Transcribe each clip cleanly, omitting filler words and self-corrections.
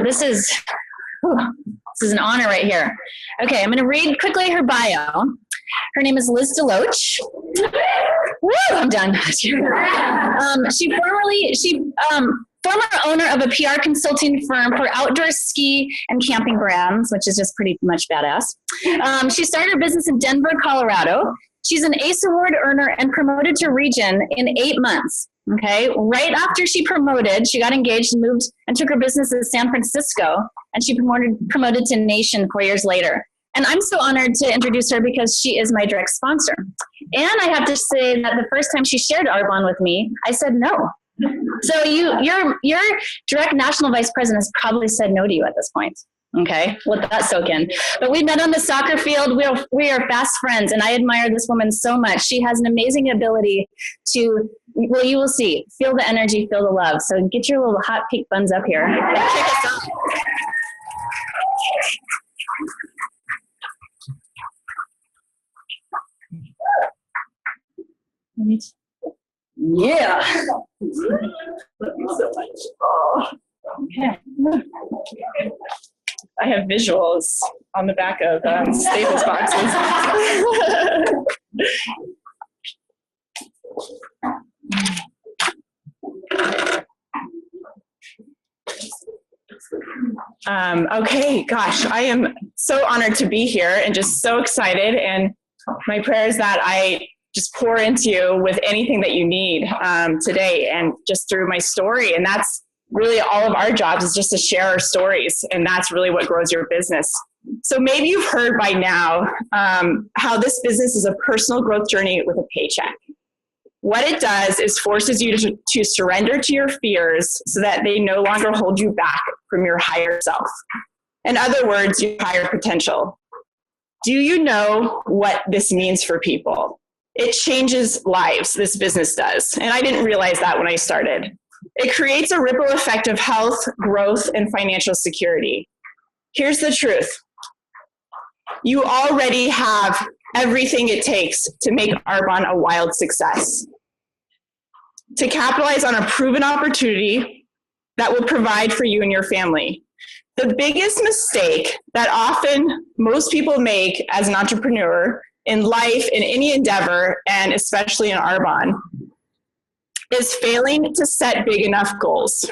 this is an honor right here. Okay, I'm going to read quickly her bio. Her name is Liz DeLoach. Woo, I'm done. Former owner of a PR consulting firm for outdoor ski and camping brands, which is just pretty much badass. She started a business in Denver, Colorado. She's an ACE Award earner and promoted to region in 8 months. Okay, right after she promoted, she got engaged and moved and took her business to San Francisco, and she promoted to nation 4 years later. And I'm so honored to introduce her because she is my direct sponsor. And I have to say that the first time she shared Arbonne with me, I said no. So your direct national vice president has probably said no to you at this point. Okay, let that soak in. But we met on the soccer field. We are fast friends, and I admire this woman so much. She has an amazing ability to, well, you will see, feel the energy, feel the love. So get your little hot pink buns up here and kick us off. Yeah. Thank you so much. Oh, okay. I have visuals on the back of Staples boxes. Okay, gosh, I am so honored to be here and just so excited. And my prayer is that I just pour into you with anything that you need today and just through my story. And that's really all of our jobs, is just to share our stories. And that's really what grows your business. So maybe you've heard by now how this business is a personal growth journey with a paycheck. What it does is forces you to surrender to your fears so that they no longer hold you back from your higher self. In other words, your higher potential. Do you know what this means for people? It changes lives, this business does. And I didn't realize that when I started. It creates a ripple effect of health, growth, and financial security. Here's the truth. You already have everything it takes to make Arbonne a wild success. To capitalize on a proven opportunity that will provide for you and your family. The biggest mistake that often most people make as an entrepreneur in life, in any endeavor, and especially in Arbonne, is failing to set big enough goals,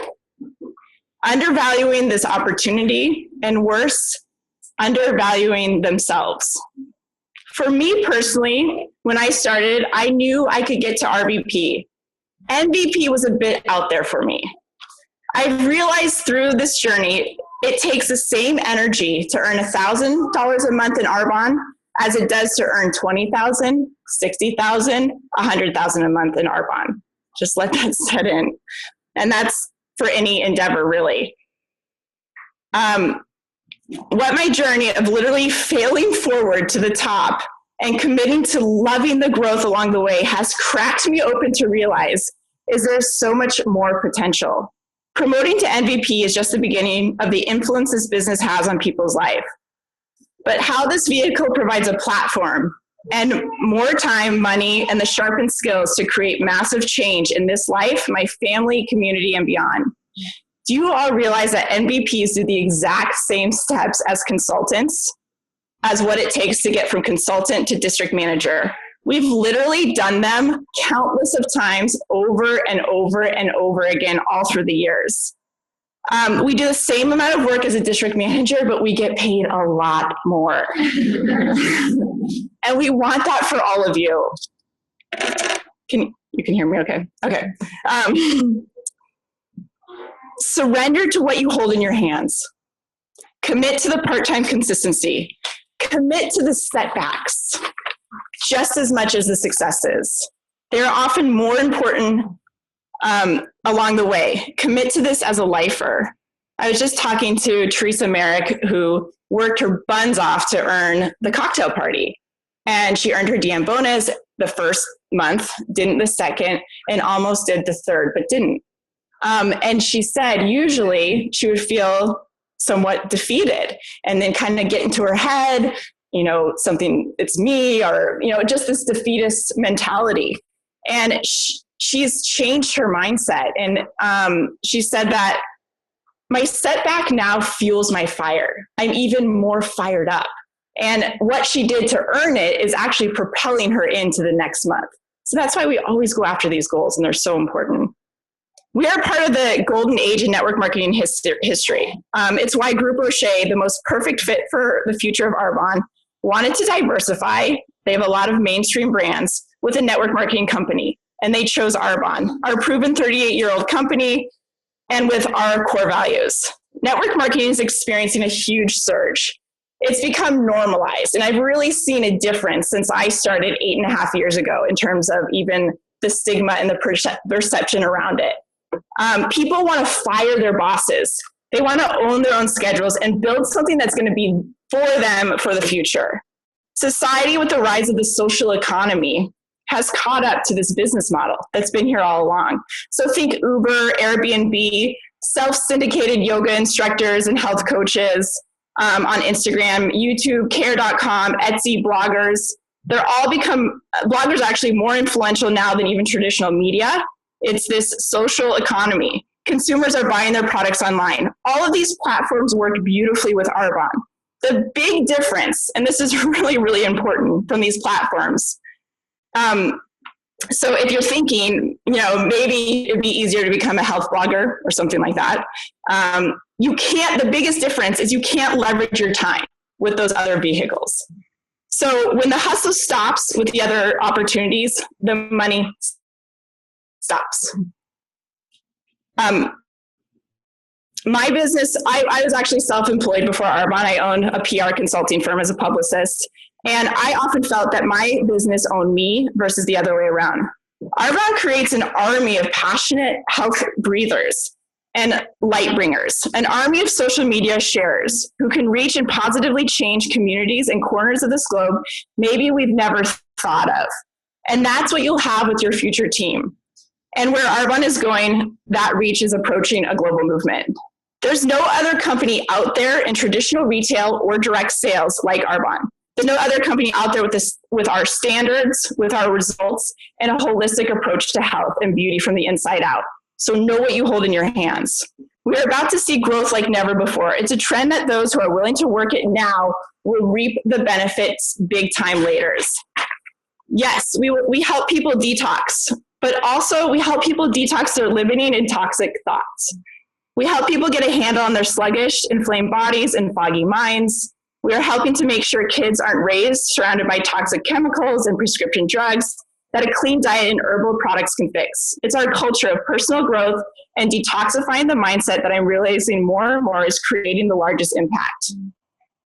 undervaluing this opportunity, and worse, undervaluing themselves. For me personally, when I started, I knew I could get to RVP. ENVP was a bit out there for me. I realized through this journey, it takes the same energy to earn $1,000 a month in Arbonne as it does to earn $20,000, $60,000, $100,000 a month in Arbonne. Just let that set in. And that's for any endeavor, really. What my journey of literally failing forward to the top and committing to loving the growth along the way has cracked me open to realize is there's so much more potential. Promoting to MVP is just the beginning of the influence this business has on people's life. But how this vehicle provides a platform and more time, money, and the sharpened skills to create massive change in this life, my family, community, and beyond. Do you all realize that MVPs do the exact same steps as consultants, as what it takes to get from consultant to district manager? We've literally done them countless of times over and over and over again, all through the years. We do the same amount of work as a district manager, but we get paid a lot more. And we want that for all of you. You can hear me okay? Okay. Surrender to what you hold in your hands. Commit to the part-time consistency. Commit to the setbacks just as much as the successes. They are often more important along the way. Commit to this as a lifer. I was just talking to Teresa Merrick, who worked her buns off to earn the cocktail party. And she earned her DM bonus the first month, didn't the second, and almost did the third, but didn't. And she said usually she would feel somewhat defeated and then kind of get into her head, something, it's me, or, just this defeatist mentality. And she's changed her mindset. And she said that my setback now fuels my fire. I'm even more fired up. And what she did to earn it is actually propelling her into the next month. So that's why we always go after these goals, and they're so important. We are part of the golden age in network marketing history. It's why Group O'Shea, the most perfect fit for the future of Arbonne, wanted to diversify. They have a lot of mainstream brands with a network marketing company, and they chose Arbonne, our proven 38-year-old company, and with our core values. Network marketing is experiencing a huge surge. It's become normalized, and I've really seen a difference since I started 8.5 years ago in terms of even the stigma and the perception around it. People want to fire their bosses. They want to own their own schedules and build something that's going to be for them for the future. Society, with the rise of the social economy, has caught up to this business model that's been here all along. So think Uber, Airbnb, self-syndicated yoga instructors and health coaches on Instagram, YouTube, care.com, Etsy, bloggers. Bloggers are actually more influential now than even traditional media. It's this social economy. Consumers are buying their products online. All of these platforms work beautifully with Arbonne. The big difference, and this is really, really important from these platforms. So if you're thinking, maybe it'd be easier to become a health blogger or something like that. The biggest difference is you can't leverage your time with those other vehicles. So when the hustle stops with the other opportunities, the money stops. My business, I was actually self-employed before Arbonne. I owned a PR consulting firm as a publicist. And I often felt that my business owned me versus the other way around. Arbonne creates an army of passionate health breathers and light bringers, an army of social media sharers who can reach and positively change communities and corners of this globe maybe we've never thought of. And that's what you'll have with your future team. And where Arbonne is going, that reach is approaching a global movement. There's no other company out there in traditional retail or direct sales like Arbonne. There's no other company out there with our standards, with our results, and a holistic approach to health and beauty from the inside out. So know what you hold in your hands. We are about to see growth like never before. It's a trend that those who are willing to work it now will reap the benefits big time later. Yes, we help people detox, but also we help people detox their limiting and toxic thoughts. We help people get a handle on their sluggish, inflamed bodies and foggy minds. We are helping to make sure kids aren't raised surrounded by toxic chemicals and prescription drugs that a clean diet and herbal products can fix. It's our culture of personal growth and detoxifying the mindset that I'm realizing more and more is creating the largest impact.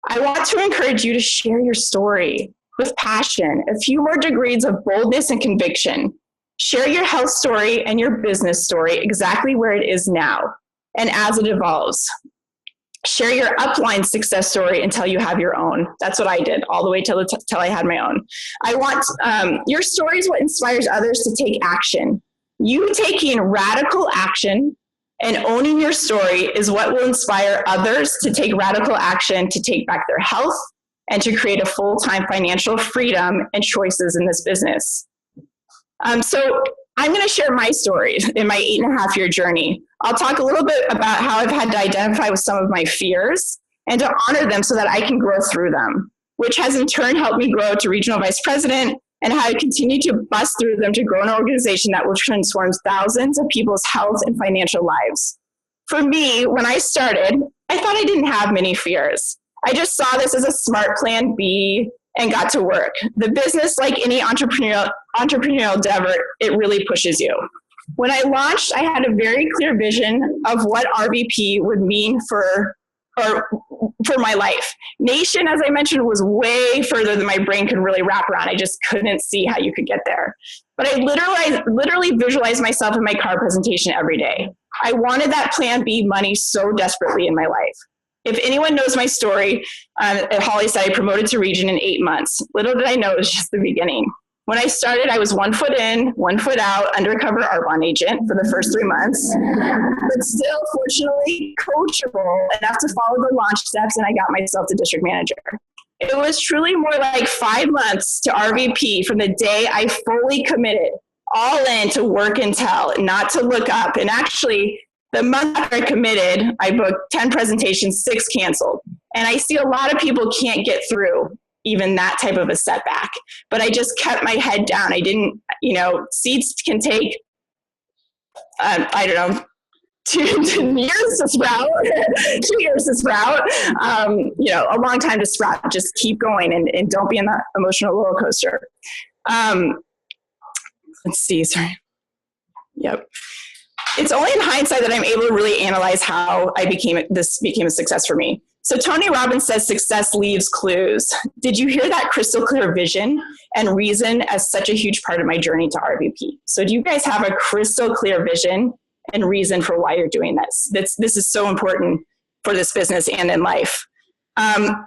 I want to encourage you to share your story with passion, a few more degrees of boldness and conviction. Share your health story and your business story exactly where it is now and as it evolves. Share your upline success story until you have your own. That's what I did all the way till I had my own. I want your story is what inspires others to take action. You taking radical action and owning your story is what will inspire others to take radical action to take back their health and to create a full-time financial freedom and choices in this business. So I'm going to share my story in my 8.5-year journey. I'll talk a little bit about how I've had to identify with some of my fears and to honor them so that I can grow through them, which has in turn helped me grow to regional vice president, and how I continue to bust through them to grow an organization that will transform thousands of people's health and financial lives. For me, when I started, I thought I didn't have many fears. I just saw this as a smart plan B and got to work. The business, like any entrepreneurial endeavor, it really pushes you. When I launched, I had a very clear vision of what RVP would mean for my life. Nation, as I mentioned, was way further than my brain could really wrap around. I just couldn't see how you could get there. But I literally visualized myself in my car presentation every day. I wanted that plan B money so desperately in my life. If anyone knows my story, at Holly said I promoted to region in 8 months. Little did I know it was just the beginning. When I started, I was 1 foot in, 1 foot out, undercover Arbonne agent for the first 3 months, but still, fortunately, coachable enough to follow the launch steps, and I got myself to district manager. It was truly more like 5 months to RVP from the day I fully committed all in to work and tell, not to look up. And actually, The month after I committed, I booked 10 presentations, 6 canceled. And I see a lot of people can't get through even that type of a setback. But I just kept my head down. I didn't, seeds can take, I don't know, 2 years to sprout, 2 years to sprout, a long time to sprout. Just keep going and don't be in that emotional roller coaster. Let's see, sorry. Yep. It's only in hindsight that I'm able to really analyze how this became a success for me. So Tony Robbins says success leaves clues. Did you hear that crystal clear vision and reason as such a huge part of my journey to RVP? So do you guys have a crystal clear vision and reason for why you're doing this? This is so important for this business and in life. I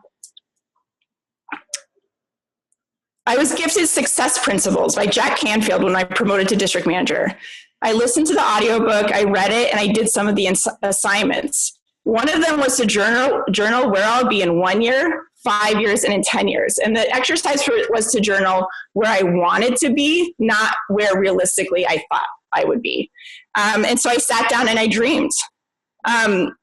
was gifted Success Principles by Jack Canfield when I promoted to district manager. I listened to the audiobook, I read it, and I did some of the assignments. One of them was to journal where I'll be in 1 year, 5 years, and in 10 years. And the exercise was to journal where I wanted to be, not where realistically I thought I would be. And so I sat down and I dreamed. And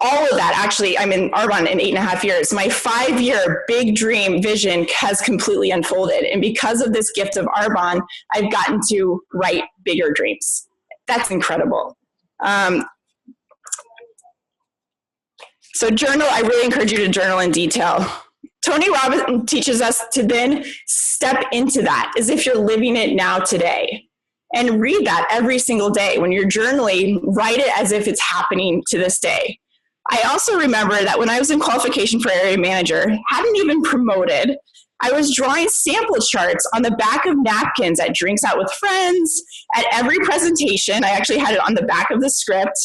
all of that, actually, I'm in Arbonne in 8.5 years. My 5-year big dream vision has completely unfolded. And because of this gift of Arbonne, I've gotten to write bigger dreams. That's incredible. So journal, I really encourage you to journal in detail. Tony Robbins teaches us to then step into that as if you're living it now today. And read that every single day. When you're journaling, write it as if it's happening to this day. I also remember that when I was in qualification for area manager, hadn't even promoted, I was drawing sample charts on the back of napkins at drinks out with friends, at every presentation. I actually had it on the back of the script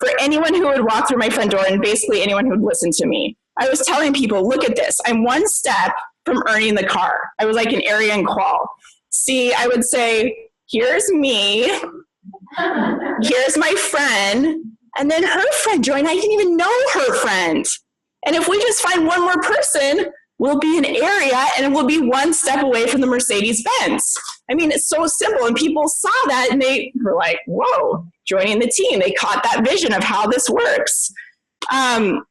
for anyone who would walk through my front door and basically anyone who would listen to me. I was telling people, look at this. I'm one step from earning the car. I was like an area in qual. See, I would say, here's me, here's my friend, and then her friend joined. I didn't even know her friend. And if we just find one more person, we'll be an area and we'll be one step away from the Mercedes-Benz. I mean, it's so simple. And people saw that and they were like, whoa, joining the team. They caught that vision of how this works. And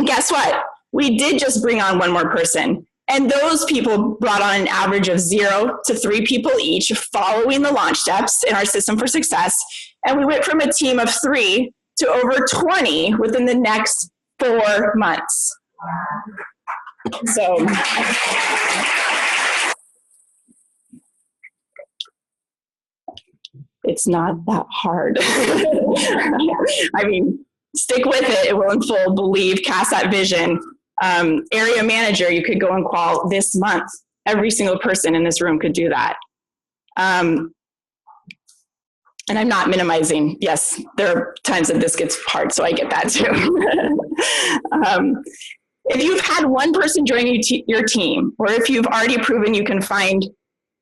guess what? We did just bring on one more person. And those people brought on an average of 0 to 3 people each, following the launch steps in our system for success. And we went from a team of 3 to over 20 within the next 4 months. So it's not that hard. I mean, stick with it. It will unfold, believe, cast that vision. Area manager, you could go and qual this month. Every single person in this room could do that. And I'm not minimizing. Yes, there are times that this gets hard, so I get that too. If you've had one person join your team, or if you've already proven you can find,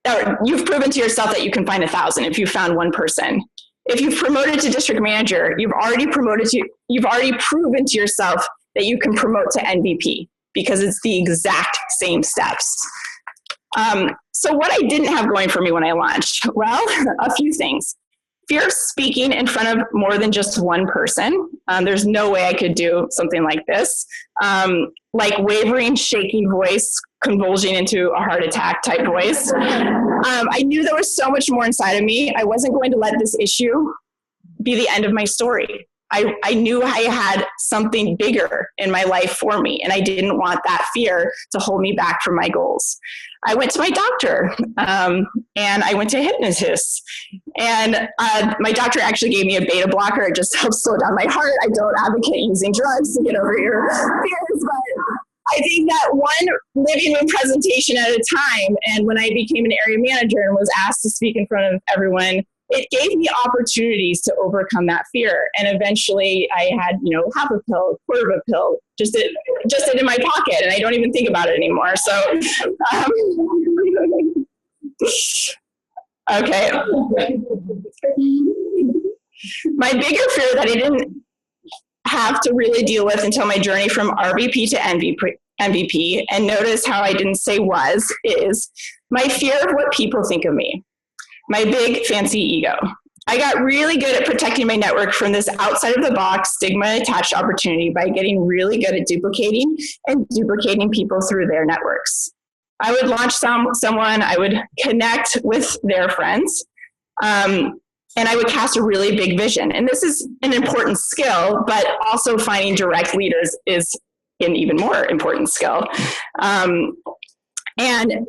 or you've proven to yourself that you can find 1,000 if you found one person. If you've promoted to district manager, you've already proven to yourself that you can promote to NVP because it's the exact same steps. So what I didn't have going for me when I launched, well, a few things. Fear of speaking in front of more than just one person. There's no way I could do something like this. Like wavering, shaking voice, convulsing into a heart attack type voice. I knew there was so much more inside of me. I wasn't going to let this issue be the end of my story. I knew I had something bigger in my life for me, and I didn't want that fear to hold me back from my goals. I went to my doctor, and I went to a hypnotist, and my doctor actually gave me a beta blocker. It just helps slow down my heart. I don't advocate using drugs to get over your fears, but I think that one living room presentation at a time, and when I became an area manager and was asked to speak in front of everyone, it gave me opportunities to overcome that fear. And eventually I had, half a pill, quarter of a pill, just it in my pocket, and I don't even think about it anymore. So, okay. My bigger fear that I didn't have to really deal with until my journey from RVP to MVP, and notice how I didn't say is my fear of what people think of me. My big fancy ego. I got really good at protecting my network from this outside of the box stigma attached opportunity by getting really good at duplicating people through their networks. I would launch someone, I would connect with their friends, and I would cast a really big vision. And this is an important skill, but also finding direct leaders is an even more important skill. And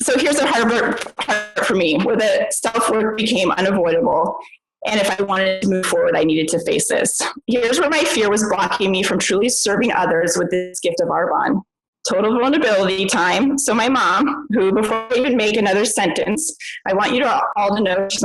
so here's the hard part for me, where the self-work became unavoidable. And if I wanted to move forward, I needed to face this. Here's where my fear was blocking me from truly serving others with this gift of Arbonne. Total vulnerability time. So my mom, who before I even make another sentence, I want you to all to know she's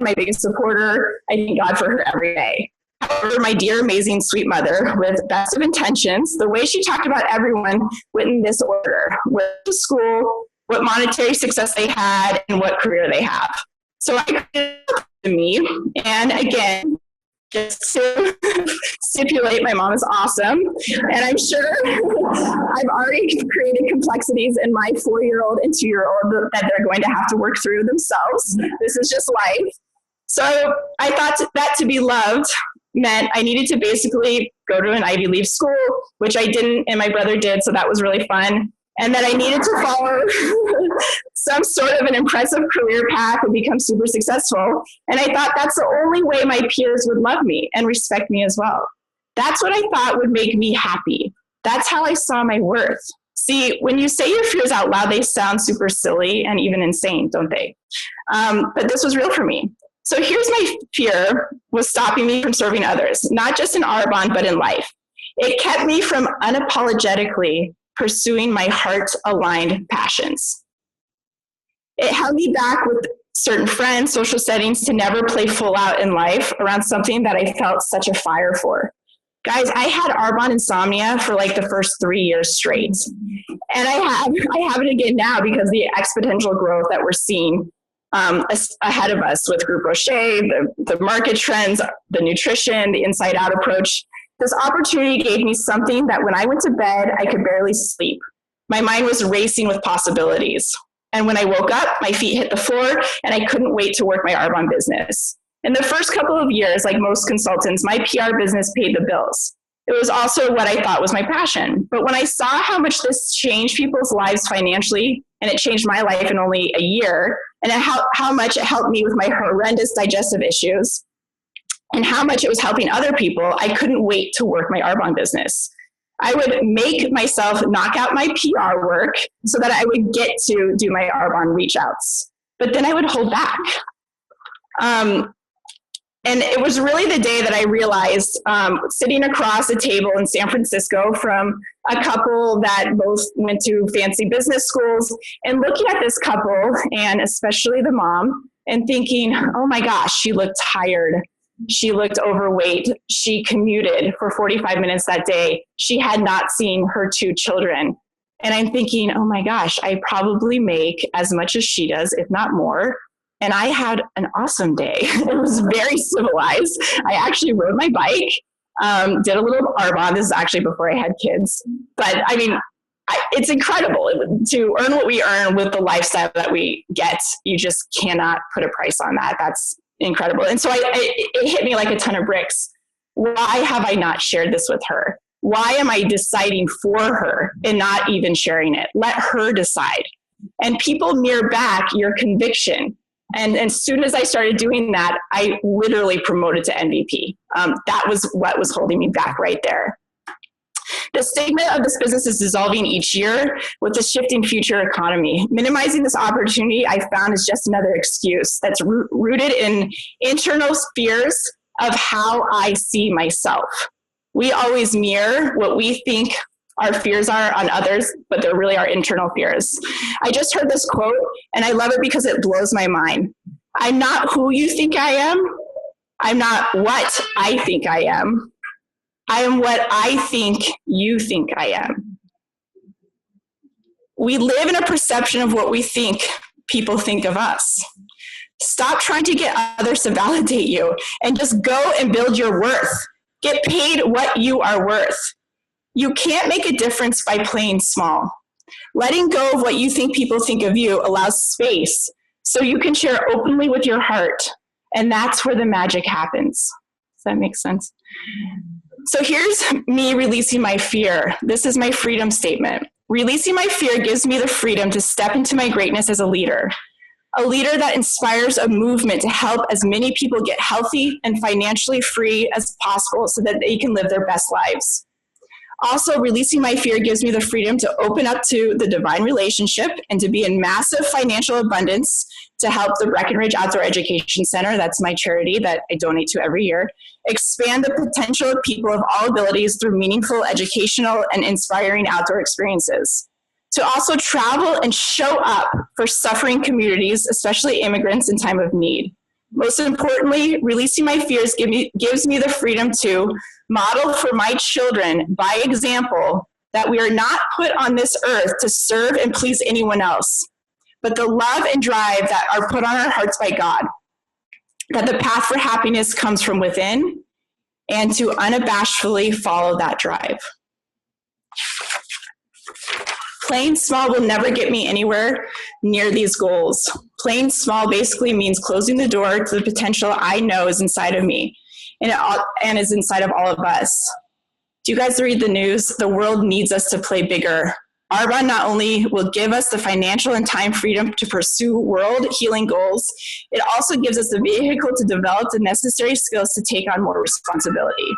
my biggest supporter. I thank God for her every day. However, my dear, amazing, sweet mother, with best of intentions, the way she talked about everyone went in this order: where to school, what monetary success they had, and what career they have. So I created to me, and again, just to stipulate, my mom is awesome, and I'm sure I've already created complexities in my 4-year-old and 2-year-old that they're going to have to work through themselves. This is just life. So I thought that to be loved meant I needed to basically go to an Ivy League school, which I didn't, and my brother did, so that was really fun. And that I needed to follow some sort of an impressive career path and become super successful. And I thought that's the only way my peers would love me and respect me as well. That's what I thought would make me happy. That's how I saw my worth. See, when you say your fears out loud, they sound super silly and even insane, don't they? But this was real for me. So here's my fear was stopping me from serving others, not just in Arbonne, but in life. It kept me from unapologetically pursuing my heart-aligned passions. It held me back with certain friends, social settings, to never play full out in life around something that I felt such a fire for. Guys, I had Arbonne insomnia for like the first 3 years straight. And I have it again now because the exponential growth that we're seeing ahead of us with Group Rocher, the market trends, the nutrition, the inside out approach. This opportunity gave me something that when I went to bed, I could barely sleep. My mind was racing with possibilities. And when I woke up, my feet hit the floor and I couldn't wait to work my Arbonne business. In the first couple of years, like most consultants, my PR business paid the bills. It was also what I thought was my passion. But when I saw how much this changed people's lives financially, and it changed my life in only a year, and how much it helped me with my horrendous digestive issues, and how much it was helping other people, I couldn't wait to work my Arbonne business. I would make myself knock out my PR work so that I would get to do my Arbonne reach outs. But then I would hold back. And it was really the day that I realized, sitting across a table in San Francisco from a couple that both went to fancy business schools, and looking at this couple, and especially the mom, and thinking, oh my gosh, she looked tired. She looked overweight. She commuted for 45 minutes that day. She had not seen her 2 children. And I'm thinking, oh my gosh, I probably make as much as she does, if not more. And I had an awesome day. It was very civilized. I actually rode my bike, did a little Arbonne. This is actually before I had kids. But I mean, it's incredible to earn what we earn with the lifestyle that we get. You just cannot put a price on that. That's incredible. And so it hit me like a ton of bricks. Why have I not shared this with her? Why am I deciding for her and not even sharing it? Let her decide. And people mirror back your conviction. And as soon as I started doing that, I literally promoted to MVP. That was what was holding me back right there. The stigma of this business is dissolving each year with the shifting future economy. Minimizing this opportunity, I found, is just another excuse that's rooted in internal fears of how I see myself. We always mirror what we think our fears are on others, but they're really our internal fears. I just heard this quote, and I love it because it blows my mind. I'm not who you think I am. I'm not what I think I am. I am what I think you think I am. We live in a perception of what we think people think of us. Stop trying to get others to validate you and just go and build your worth. Get paid what you are worth. You can't make a difference by playing small. Letting go of what you think people think of you allows space so you can share openly with your heart. And that's where the magic happens. Does that make sense? So here's me releasing my fear. This is my freedom statement. Releasing my fear gives me the freedom to step into my greatness as a leader that inspires a movement to help as many people get healthy and financially free as possible so that they can live their best lives. Also, releasing my fear gives me the freedom to open up to the divine relationship and to be in massive financial abundance to help the Breckenridge Outdoor Education Center, that's my charity that I donate to every year, expand the potential of people of all abilities through meaningful, educational, and inspiring outdoor experiences. To also travel and show up for suffering communities, especially immigrants in time of need. Most importantly, releasing my fears gives me the freedom to model for my children by example that we are not put on this earth to serve and please anyone else, but the love and drive that are put on our hearts by God, that the path for happiness comes from within, and to unabashedly follow that drive. Playing small will never get me anywhere near these goals. Playing small basically means closing the door to the potential I know is inside of me and is inside of all of us. Do you guys read the news? The world needs us to play bigger. Arbonne not only will give us the financial and time freedom to pursue world healing goals, it also gives us the vehicle to develop the necessary skills to take on more responsibility.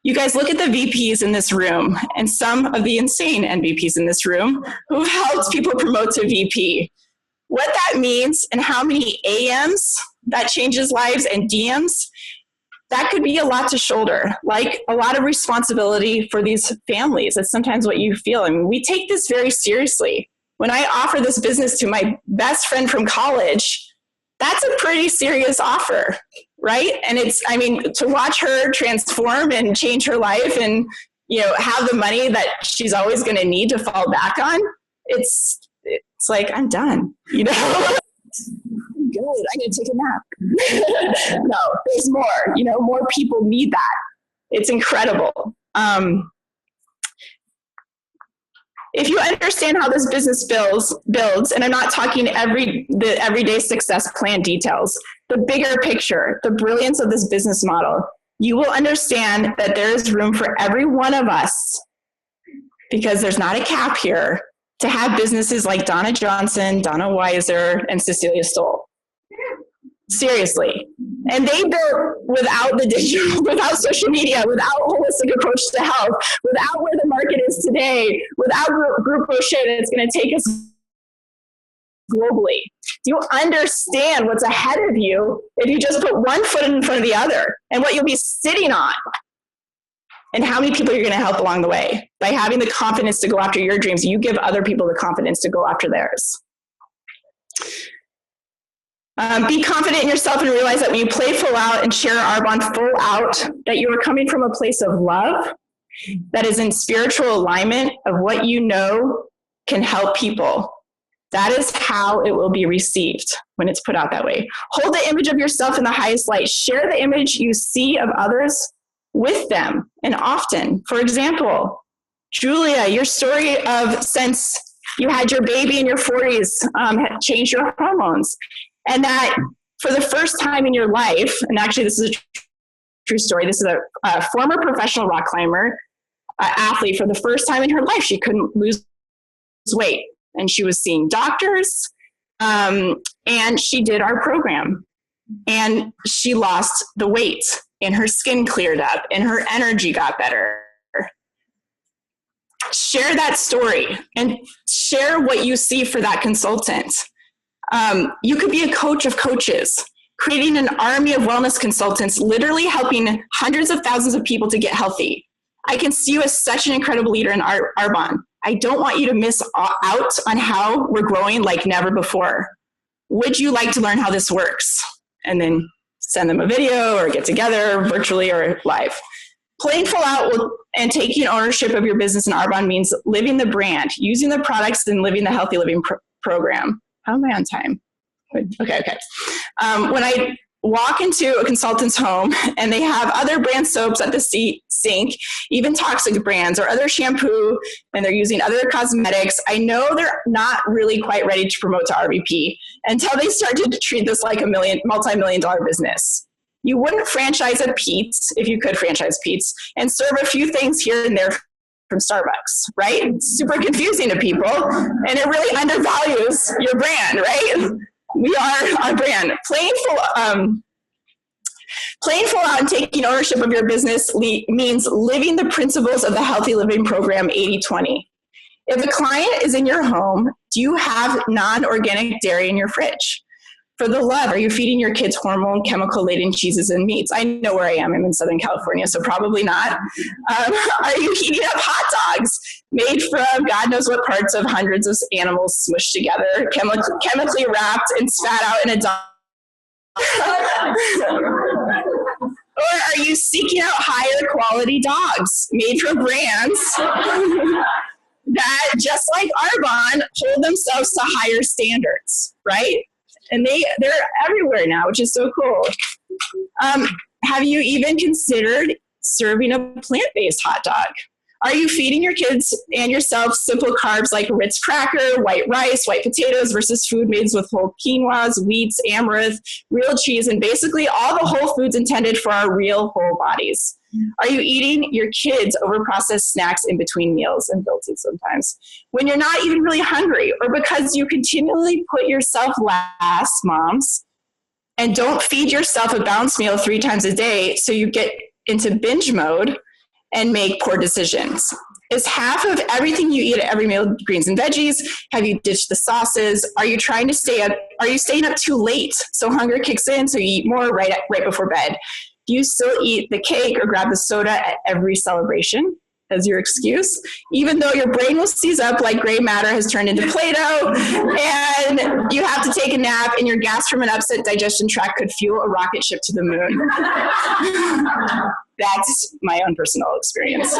You guys look at the VPs in this room and some of the insane NVPs in this room who've helped people promote to VP. What that means and how many AMs that changes lives and DMs, that could be a lot to shoulder, like a lot of responsibility for these families. That's sometimes what you feel. I mean, we take this very seriously. When I offer this business to my best friend from college, that's a pretty serious offer, right? And it's, I mean, to watch her transform and change her life and, you know, have the money that she's always going to need to fall back on, it's like, I'm done, you know? Good, I'm going to take a nap. No, there's more, you know, more people need that. It's incredible. If you understand how this business builds, and I'm not talking the everyday success plan details, the bigger picture, the brilliance of this business model, you will understand that there is room for every one of us, because there's not a cap here, to have businesses like Donna Johnson, Donna Weiser, and Cecilia Stoll. Seriously. And they built without the digital, without social media, without holistic approach to health, without where the market is today, without group crochet that's going to take us globally. You understand what's ahead of you if you just put one foot in front of the other and what you'll be sitting on and how many people you're going to help along the way. By having the confidence to go after your dreams, you give other people the confidence to go after theirs. Be confident in yourself and realize that when you play full out and share Arbonne full out, that you are coming from a place of love that is in spiritual alignment of what you know can help people. That is how it will be received when it's put out that way. Hold the image of yourself in the highest light. Share the image you see of others with them and often. For example, Julia, your story of since you had your baby in your 40s had changed your hormones. And that for the first time in your life, and actually this is a true story, this is a former professional rock climber, athlete, for the first time in her life, she couldn't lose weight. And she was seeing doctors, and she did our program. And she lost the weight, and her skin cleared up, and her energy got better. Share that story, and share what you see for that consultant. You could be a coach of coaches, creating an army of wellness consultants, literally helping hundreds of thousands of people to get healthy. I can see you as such an incredible leader in Arbonne. I don't want you to miss out on how we're growing like never before. Would you like to learn how this works? And then send them a video or get together virtually or live. Playing full out and taking ownership of your business in Arbonne means living the brand, using the products, and living the healthy living program. How am I on time? Okay. When I walk into a consultant's home and they have other brand soaps at the sink, even toxic brands or other shampoo, and they're using other cosmetics, I know they're not really quite ready to promote to RVP until they start to treat this like a multi-million dollar business. You wouldn't franchise a Pete's, if you could franchise Pete's, and serve a few things here and there from Starbucks, right? It's super confusing to people, and it really undervalues your brand, right? We are our brand. Playing full out and taking ownership of your business means living the principles of the Healthy Living Program 80-20. If a client is in your home, do you have non-organic dairy in your fridge? For the love, are you feeding your kids hormone, chemical-laden cheeses and meats? I know where I am. I'm in Southern California, so probably not. Are you heating up hot dogs made from God knows what parts of hundreds of animals smushed together, chemically wrapped and spat out in a dog? Or are you seeking out higher quality dogs made from brands that, just like Arbonne, hold themselves to higher standards, right? And they're everywhere now, which is so cool. Have you even considered serving a plant-based hot dog? Are you feeding your kids and yourself simple carbs like Ritz cracker, white rice, white potatoes versus food made with whole quinoas, wheats, amaranth, real cheese, and basically all the whole foods intended for our real whole bodies? Are you eating your kids over-processed snacks in between meals, and guilty sometimes, when you're not even really hungry, or because you continually put yourself last, moms, and don't feed yourself a balanced meal 3 times a day so you get into binge mode and make poor decisions? Is half of everything you eat at every meal greens and veggies? Have you ditched the sauces? Are you trying to stay up? Are you staying up too late so hunger kicks in so you eat more right before bed? Do you still eat the cake or grab the soda at every celebration as your excuse, even though your brain will seize up like gray matter has turned into Play-Doh, and you have to take a nap, and your gas from an upset digestion tract could fuel a rocket ship to the moon? That's my own personal experience.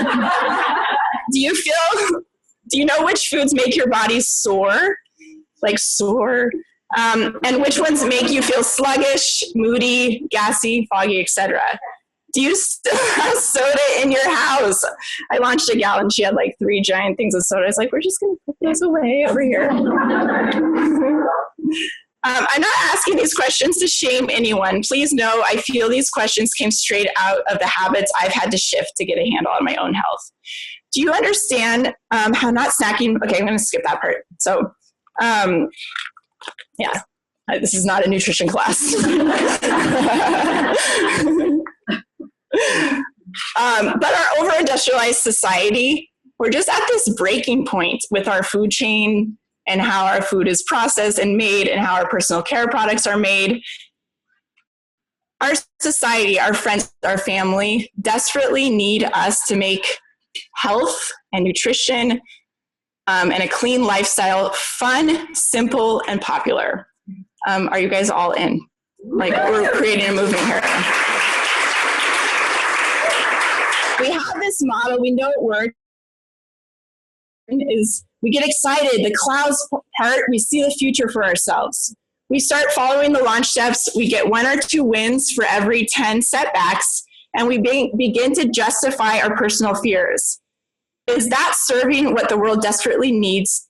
Do you know which foods make your body sore? Like sore? And which ones make you feel sluggish, moody, gassy, foggy, etc.? Do you still have soda in your house? I launched a gal and she had like 3 giant things of soda. I was like, we're just going to put those away over here. I'm not asking these questions to shame anyone. Please know I feel these questions came straight out of the habits I've had to shift to get a handle on my own health. Do you understand how not snacking? Okay, I'm going to skip that part. So, yeah, this is not a nutrition class. But our over-industrialized society, we're just at this breaking point with our food chain and how our food is processed and made and how our personal care products are made. Our society, our friends, our family desperately need us to make health and nutrition and a clean lifestyle fun, simple, and popular. Are you guys all in? Like, we're creating a movement here. We have this model, we know it works, is we get excited, the clouds part, we see the future for ourselves. We start following the launch steps, we get 1 or 2 wins for every 10 setbacks, and we begin to justify our personal fears. Is that serving what the world desperately needs?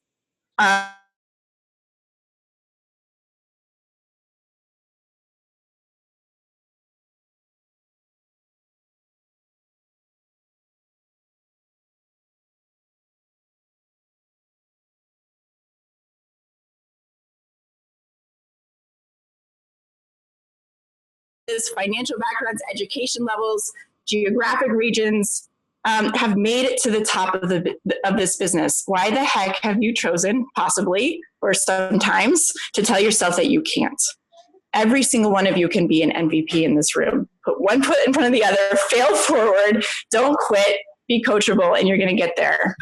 Financial backgrounds, education levels, geographic regions have made it to the top of this business. Why the heck have you chosen, possibly, or sometimes, to tell yourself that you can't? Every single one of you can be an MVP in this room. Put one foot in front of the other, fail forward, don't quit, be coachable, and you're going to get there.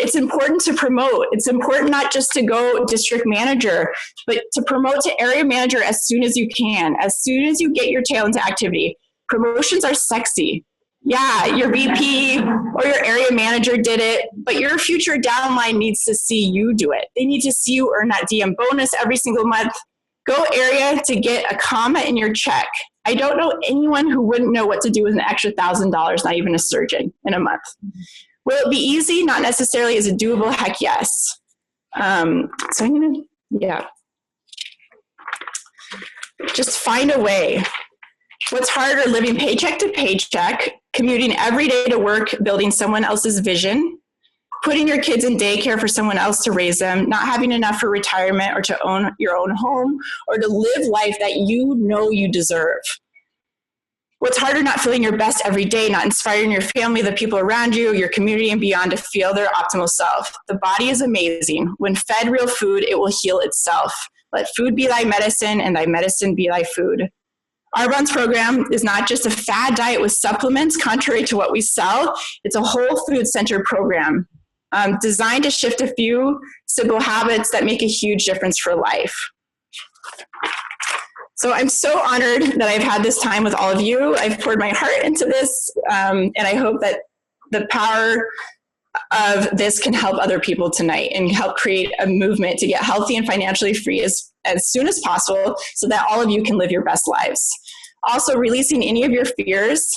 It's important to promote. It's important not just to go district manager, but to promote to area manager as soon as you can, as soon as you get your tail into activity. Promotions are sexy. Yeah, your VP or your area manager did it, but your future downline needs to see you do it. They need to see you earn that DM bonus every single month. Go area to get a comma in your check. I don't know anyone who wouldn't know what to do with an extra $1,000, not even a surgeon, in a month. Will it be easy? Not necessarily. Is it doable? Heck yes. Just find a way. What's harder, living paycheck to paycheck, commuting every day to work, building someone else's vision, putting your kids in daycare for someone else to raise them, not having enough for retirement or to own your own home, or to live life that you know you deserve? What's harder, not feeling your best every day, not inspiring your family, the people around you, your community, and beyond to feel their optimal self? The body is amazing. When fed real food, it will heal itself. Let food be thy medicine, and thy medicine be thy food. Arbonne's program is not just a fad diet with supplements, contrary to what we sell. It's a whole food-centered program designed to shift a few simple habits that make a huge difference for life. So I'm so honored that I've had this time with all of you. I've poured my heart into this, and I hope that the power of this can help other people tonight and help create a movement to get healthy and financially free as soon as possible so that all of you can live your best lives. Also, releasing any of your fears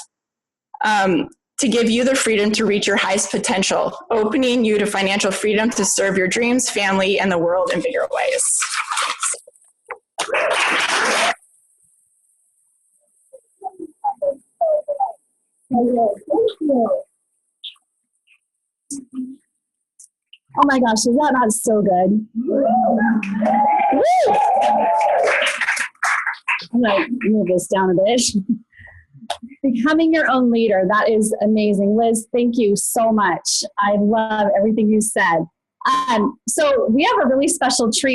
to give you the freedom to reach your highest potential, opening you to financial freedom to serve your dreams, family, and the world in bigger ways. Oh my gosh, is that not so good? Woo! I'm gonna move this down a bit. Becoming your own leader, that is amazing. Liz, thank you so much. I love everything you said. So we have a really special treat.